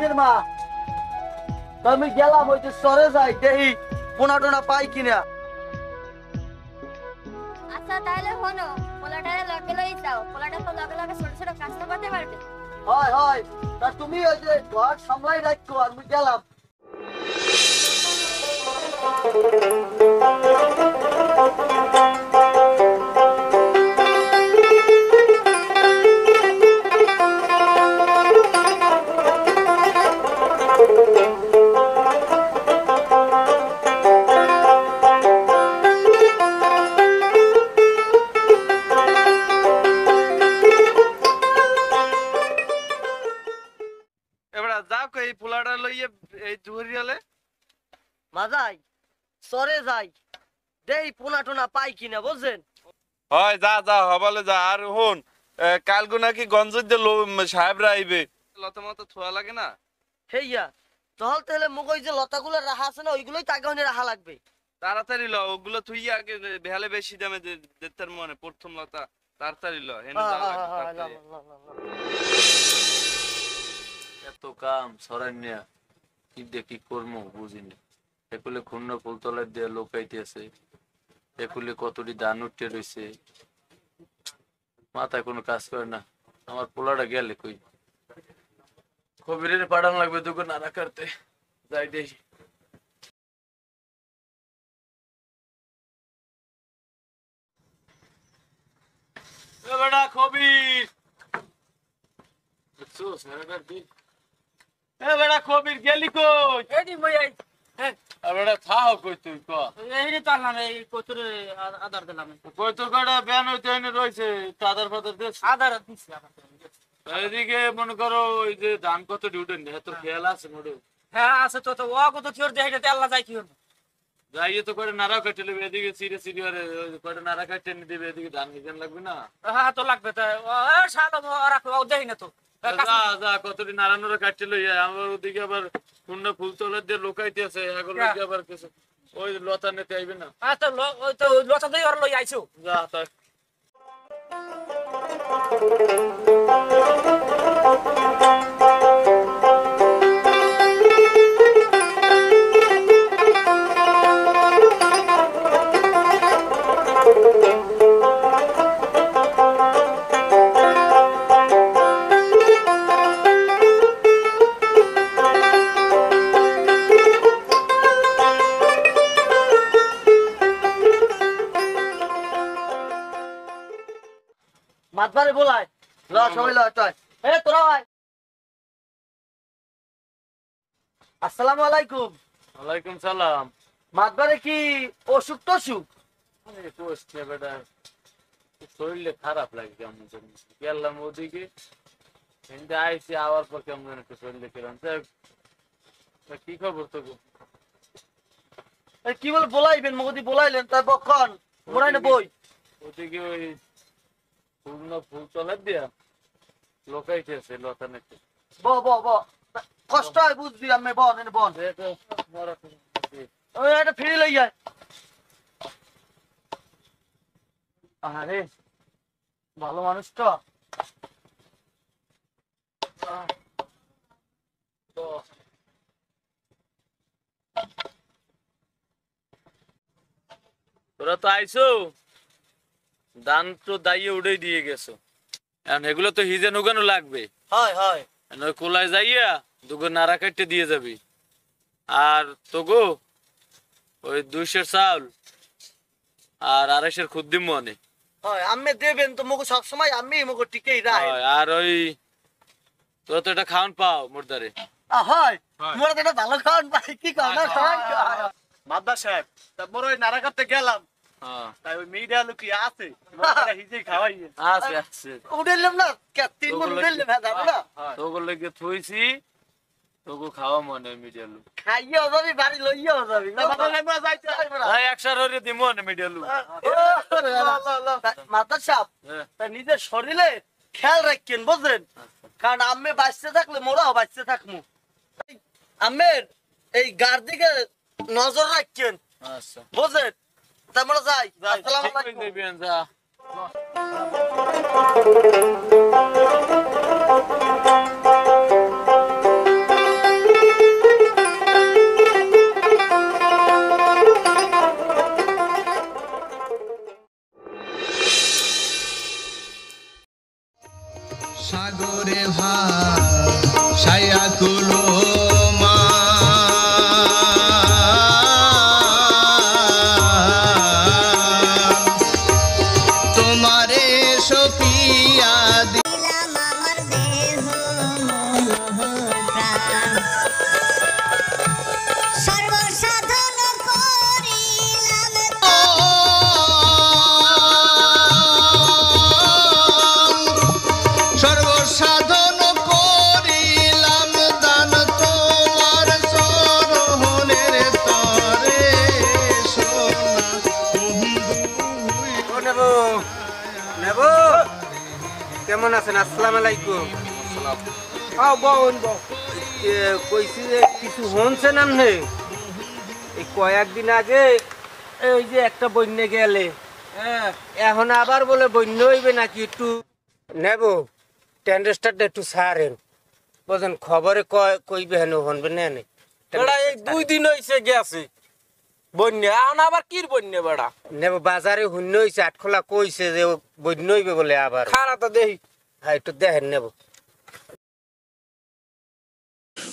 নিজের মা। আমি গেলাম ওই যে সরে যাই দেখি পোনা টোনা পাই কিনা। আচ্ছা তাহলে হনো, পোলাটারে লগে লই যাও, পোলাটা তো লগে লগে ছোট ছোট কাজ তো করতে পারবে। হয় হয়, তা তুমি ওই যে ঘর সামলাই রাখো, আমি গেলাম। এবারে যাও এই পোলাটা লইয়ে এই জুহরিয়ালে মাজাই সরে যাই দেই পোনা টোনা পাই কিনা, বুঝছেন? হয় যা যা হবালে যা। আর হন কালগু নাকি গঞ্জের যে সাহেবরা আইবে, লতা মতো থোয়া লাগে না। হেইয়া চল তাহলে মুখ ওই যে লতাগুলো রাখা আছে না, ওইগুলোই তাকে রাখা লাগবে। তাড়াতাড়ি ল, ওগুলো থুইয়া আগে বেহালে বেশি দামে দেখতার মনে প্রথম লতা। তাড়াতাড়ি ল, হেনে যাওয়া লাগবে তাড়াতাড়ি। এত কাম সরাইনিয়া কি দেখি করবো বুঝিনি। একুলে ক্ষুণ্ণ ফুলতলা দিয়ে লোকাইতেছে, একুলে কতটি ধান উঠতে রয়েছে, মাথায় কোনো কাজ করে না। আমার পোলাটা গেলে কই, কবিরের পাঠান লাগবে দুটো নাড়া করতে। যাই দেখি। বেটা কবির, দেখছোস নাড়া করতে? এ বেটা কবির গেলি কই? এডি মই আই হ্যাঁ আর বেটা থাও কই তুই ক? এইনি তারলাম এই কচুরে আদার দিলাম। কই তোর কটা ব্যান হইতে হইনে রয়েছে, চাদর ফাদর দেশ আদার দিছি আবার। এদিকে মনে করো ওই যে ধান কত ডিউটেন তোর খেয়াল আছে মোটে? হ্যাঁ আছে তো, তো ও কত চোর দেখে তে আল্লাহ যাই কি হলো। যাইয়ে তো করে নাড়া কাটে নেবে, এদিকে সিরে সিরে আরে করে নাড়া কাটে নিয়ে দেবে, এদিকে ধান নিতেন লাগবে না। হ্যাঁ তো লাগবে তো, ও শালা রাখো ও দেই না তো। যা যা কতটি নাড়া নাড়া কাটতে লই আমার ওদিকে আবার পূর্ণ ফুল তোলার দিয়ে লোকাইতে আছে, এগুলো আবার কিছু ওই লতা নিতে আইবে না। আচ্ছা ওই তো লতা দেই আর লই আইছো। যা তাই মাতবারে বলায় ল সবাই ল টয়। এ তোরা ভাই আসসালামু আলাইকুম। ওয়ালাইকুম সালাম। মাতবারে কি অসুখ টসুখ? কোষ্ঠে বেটা শরীরে খারাপ লাগে কেমন জানি, গেলাম ওদিকে আইসি আওয়ার পর কেমন একটু শরীরে কিরম। কি খবর তোকে? কি বলে বলাইবেন, মগদি বলাইলেন তারপর কন মোরাই না বই। ওদিকে ওই পূর্ণ ফুল তলার দিয়া লোকাইতেছে লতা নাকি। ব ব ব কষ্ট হয় বুঝবি, আমি বন এনে বন। ওই একটা ফিরে লই যায়। আরে ভালো মানুষ তো। তোরা তো আইসো, ধান তো দাইয়ে উড়ে দিয়ে গেছো, এখন এগুলো তো হিজে নুগানো লাগবে। হয় হয় কোলায় যাইয়া দুগো নাড়া কাটতে দিয়ে যাবি। আর তোগো ওই 200 চাউল আর 250 খুদ্দিম মনে হয় আমি দেবেন তো, মগো সবসময় আমি মগো টিকেই রায়। আর ওই তোরা তো এটা খাওয়ান পাও মোরদারে। হয় মোরা তো একটা ভালো খাওয়ান পাই, কি খাও না খাওয়ান। মাদ্দা সাহেব তারপর ওই নাড়া কাটতে গেলাম, তাই ওই মিডিয়া লুকি আছে হিজে খাওয়াইয়ে আছে আছে উঠেলাম না, 3 মন উঠেলাম। হ্যাঁ যাবো না, তোগুলো লেগে থুইছি, তোগো খাওয়া মনে মিডিয়া লু খাইয়াও যাবি বাড়ি লইয়াও যাবি। একসার হরে দিম মিডিয়া লু। মাতার সাহেব তা নিজের শরীরে খেয়াল রাখেন বুঝলেন, কারণ আমি বাঁচতে থাকলে মোরাও বাঁচতে থাকবো। আমের এই গার দিকে নজর রাখেন আচ্ছা বুঝলেন। তা আমরা যাই। আসসালামু আলাইকুম। দেবেন যা। সাগরে ভাসাইয়া তুলো মা তোমারে সপিয়া দিলাম আমার দেহ মন প্রাণ সর্বসাধন করিলাম সর্বসাধন করিলাম দান তোমার চরণের তরে নেবো কেমন আছেন? আসসালামু আলাইকুম। কইছি যে কিছু হনছে না হে এই কয়েকদিন আগে ওই যে একটা বন্যা গেলে এখন আবার বলে বন্যা হইবে নাকি একটু নেব টেন্ডারটা একটু সারেন বুঝেন খবরে কইবে হেন হনবে না এই 2 দিন হইছে গেছে বন্যা এখন আবার কি বন্যা বেড়া নেব বাজারে শূন্য হয়েছে আটখোলা কইছে যে বন্যা হইবে বলে আবার খারা তো দেখি হ্যাঁ একটু দেখেন নেব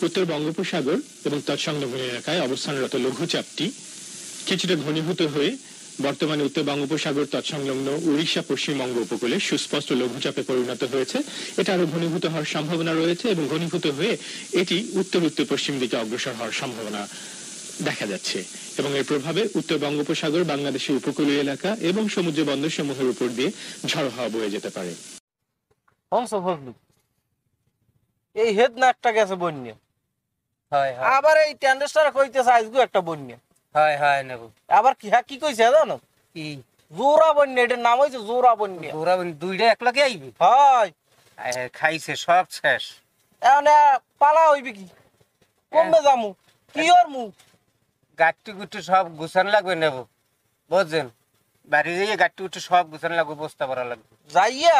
উত্তর বঙ্গোপসাগর এবং তৎসংলগ্ন এলাকায় অবস্থানরত লঘুচাপটি কিছুটা ঘনীভূত হয়ে বর্তমানে উত্তর বঙ্গোপসাগর তৎসংলগ্ন উড়িষ্যা পশ্চিমবঙ্গ উপকূলে সুস্পষ্ট লঘুচাপে পরিণত হয়েছে। এটা আরো ঘনীভূত হওয়ার সম্ভাবনা রয়েছে এবং ঘনীভূত হয়ে এটি উত্তর উত্তর পশ্চিম দিকে অগ্রসর হওয়ার সম্ভাবনা দেখা যাচ্ছে এবং এর প্রভাবে উত্তর বঙ্গোপসাগর বাংলাদেশের উপকূলীয় এলাকা এবং সমুদ্র বন্দর সমূহের উপর দিয়ে ঝড়ো হাওয়া বয়ে যেতে পারে। এই হেড না একটা গেছে বন্যা হয় আবার এই টেন্ডারটা কইতেছে আজগু একটা বন্যা হয় হয় নেব আবার কি কইছে জানো কি জোরা বন্যা এটার নাম হইছে জোরা বন্যা ওরা দুইটা একলাগে আইবে হয় খাইছে সব শেষ এখন পালা হইবে কি কমবে যামু কি ওর মু গাট্টি গুটি সব গুছান লাগবে নেব বুঝছেন বাড়ি যাইয়ে গাট্টি গুটি সব গুছান লাগবে বস্তা ভরা লাগবে যাইয়া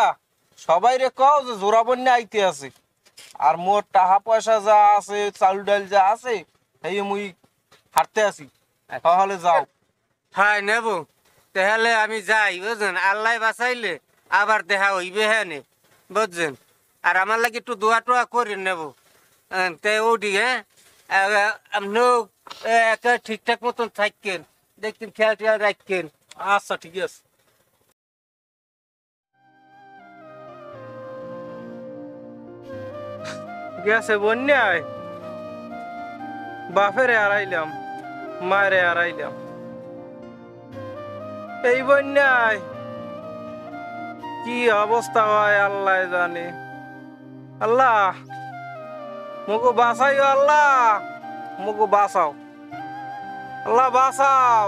সবাই রে কও যে জোরা বন্যা আইতে আছে আর মোর টাকা পয়সা যা আছে চাল ডাল যা আছে এই মুই হাঁটতে আছি তাহলে যাও হ্যাঁ নেব তাহলে আমি যাই বুঝছেন আল্লাহ বাঁচাইলে আবার দেখা হইবে হ্যাঁ নে বুঝছেন আর আমার লাগে একটু দোয়া টোয়া করে নেব তে ওটি হ্যাঁ আপনিও একা ঠিকঠাক মতন থাকেন দেখতেন খেয়াল টেয়াল রাখেন আচ্ছা ঠিক আছে গেছে বন্যায় বাপেরে হারাইলাম মায়েরে হারাইলাম এই বন্যায় কি অবস্থা হয় আল্লাহ জানে আল্লাহ মুগো বাঁচাইও আল্লাহ মুগো বাঁচাও আল্লাহ বাঁচাও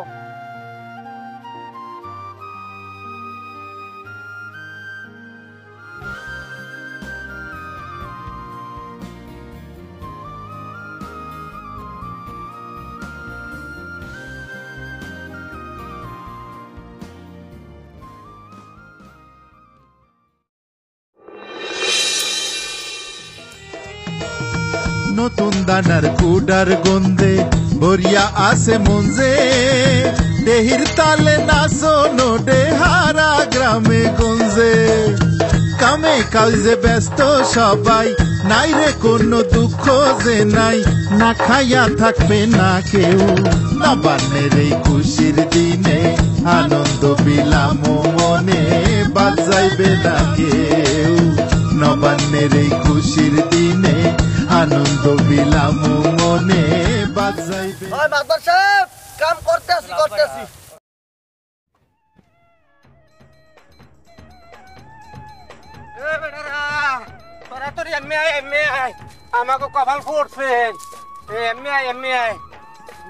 নতুন দানার কুডার গন্ধে ভরিয়া আসে মঞ্জে দেহির তালে নাচো নোডে হারা গ্রামে গঞ্জে কামে কাজে ব্যস্ত সবাই নাই রে কোনো দুঃখ যে নাই না খাইয়া থাকবে না কেউ নবান্নের এই খুশির দিনে আনন্দ বিলাম মনে বাজাইবে না কেউ নবান্নের এই খুশির দিনে আনন্দ বিলাম মনে বাজাইবে। ওই মাদবর সাহেব কাম করতেছি আমাকে কপাল পড়ছে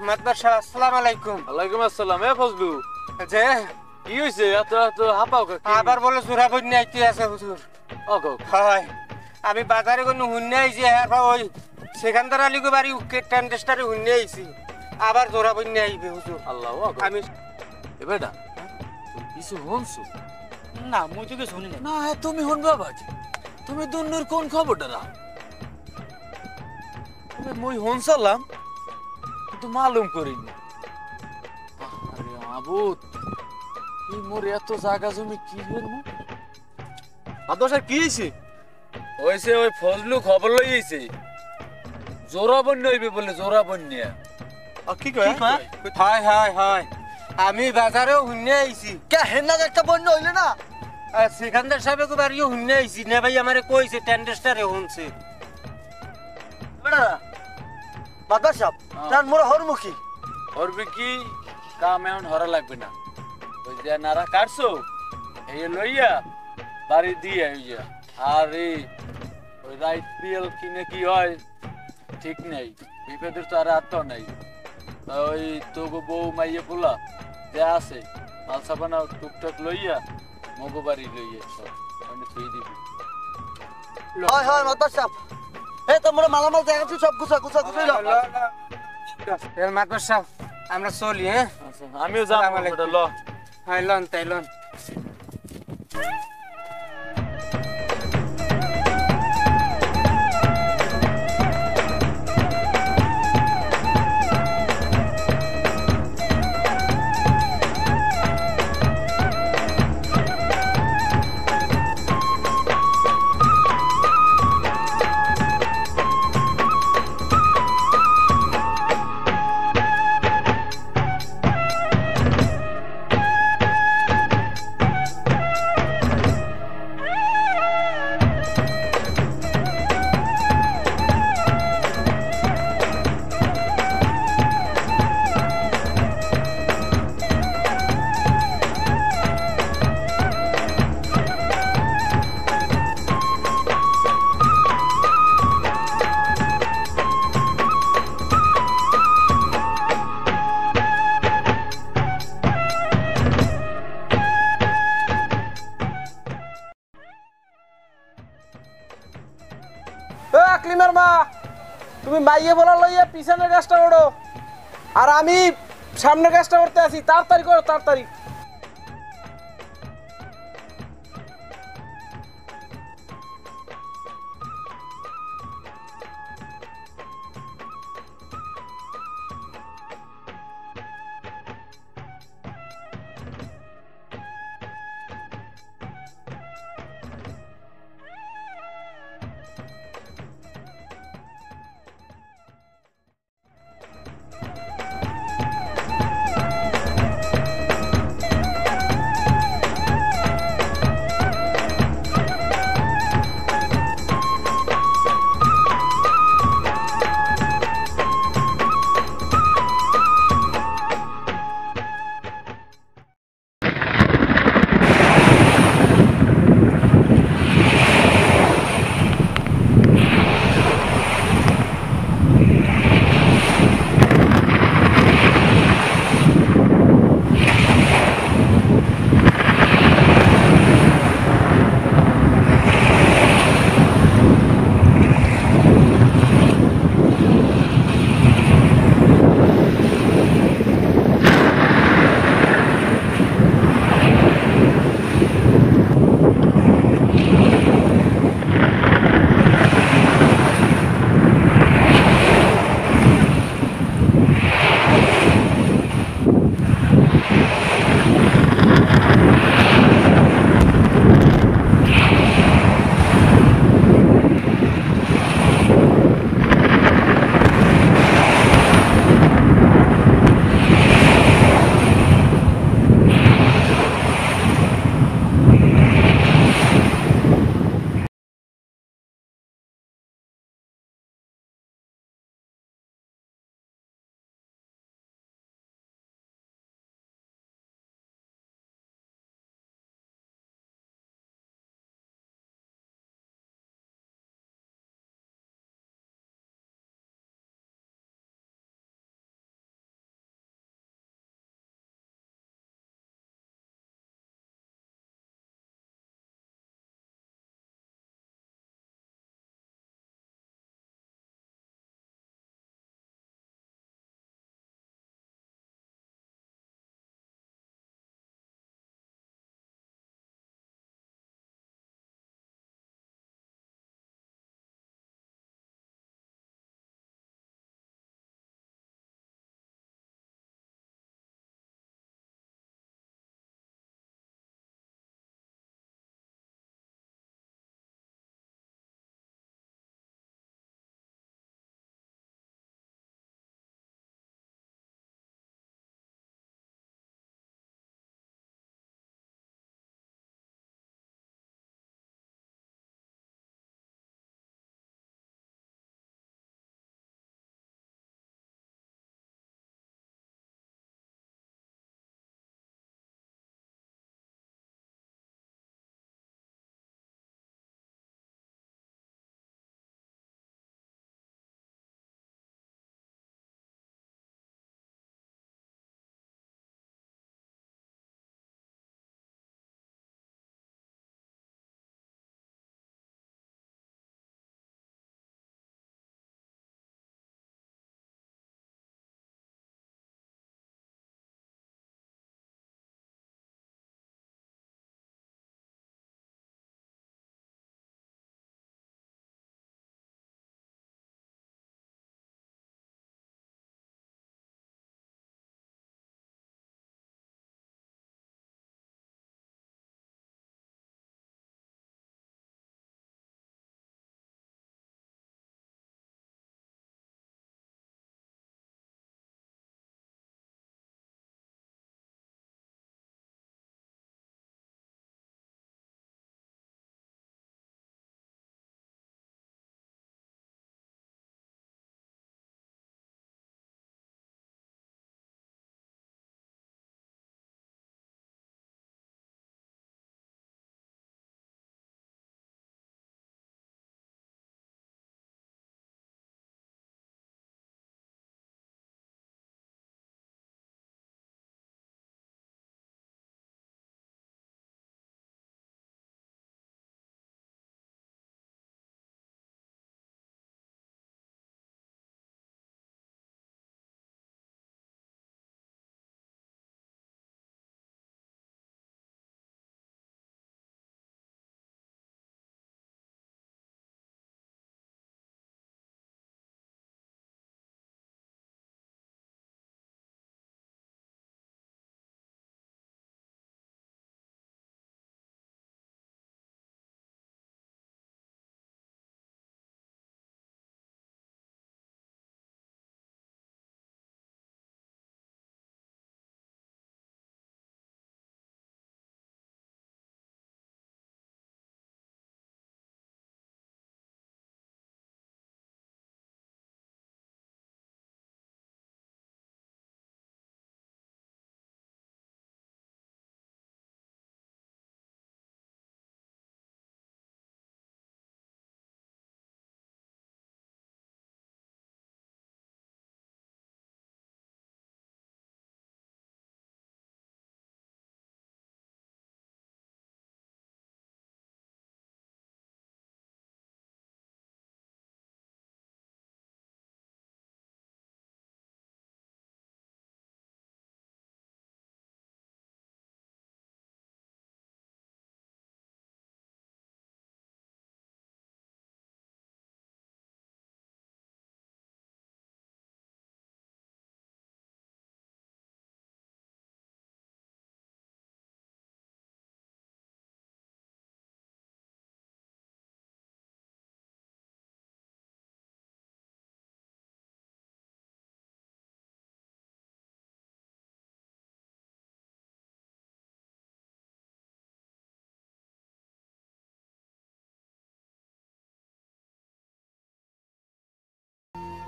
মাদবর সাহেব আসসালামু আলাইকুম। ওয়ালাইকুম আসসালাম। ফজলু যে কি হয়েছে এত এত হাঁপাও আবার বলে চোরা বন্যা আইতে আছে হুজুর। হয় আমি বাজারে কোনো হুন্নে আইছি ওই সেখানদার আলীকে বাড়ি টেন্ডারে হুন্নে আইছি আবার জোড়া বন্যা আইবে হুজুর। আল্লাহ আমি বেটা কিছু হনছো না মুই তো শুনি না না তুমি হন বাবা তুমি দুন্নুর কোন খবরটা না তুমি মই হনসালাম কিন্তু মালুম করিনি। আরে আবুত এই মোর এত জায়গা জমি কি হইল মু আদশা কি হইছে হয়েছে ওই ফজলু খবর লইয়েছে জোড়া বন্যা হইবে বলে জোড়া বন্যা। কি কয় হয় হয় হয় আমি বাজারেও শুনে আইছি কে হেনা একটা বন্য হইলে না সিকান্দার সাহেব বাড়িও শুনে আইছি না ভাই আমারে কইছে টেন্ডেস্টারে শুনছে বেটা মাদার সাহেব তার মোরা হরমুখী করবে কি কাম এখন হরা লাগবে না ওই যে নারা কাটছো এই লইয়া বাড়ি দিয়ে হইয়া আর এই ওই রাইট বিএল কিনে কি হয় ঠিক নেই বিপদের তো আর আত্ম নাই ওই তোগো বউ মাইয়ে পোলা যে আছে মাল সাবানা টুকটাক লইয়া মগো বাড়ি লইয়া সব আমি থুই দিবি হয় হয় মাদার সাহেব এই তোমরা মালামাল দেখাচ্ছি সব গুছা গুছা গুছাই লো মাকড় সাহেব আমরা চলি হ্যাঁ আমিও যাবো বেটা, ল হয় লন তাই লন ক্লিনার মা তুমি মাইয়ে বলা লইয়া পিছনের গাছটা ওড়ো আর আমি সামনের গাছটা করতে আছি তাড়াতাড়ি করো তাড়াতাড়ি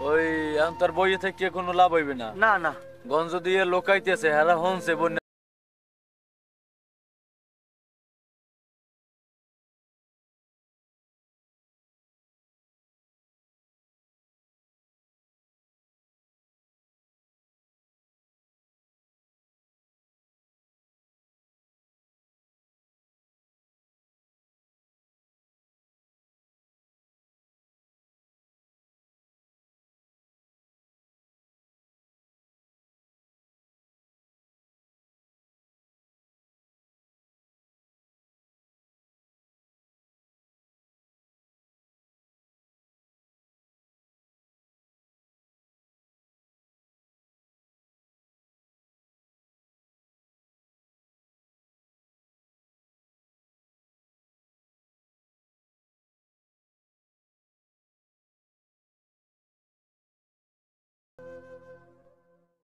ওই এখন তোর বইয়ে থেকে কোনো লাভ হইবে না। না না গঞ্জ দিয়ে লোকাইতেছে হেরা হনছে বন্যা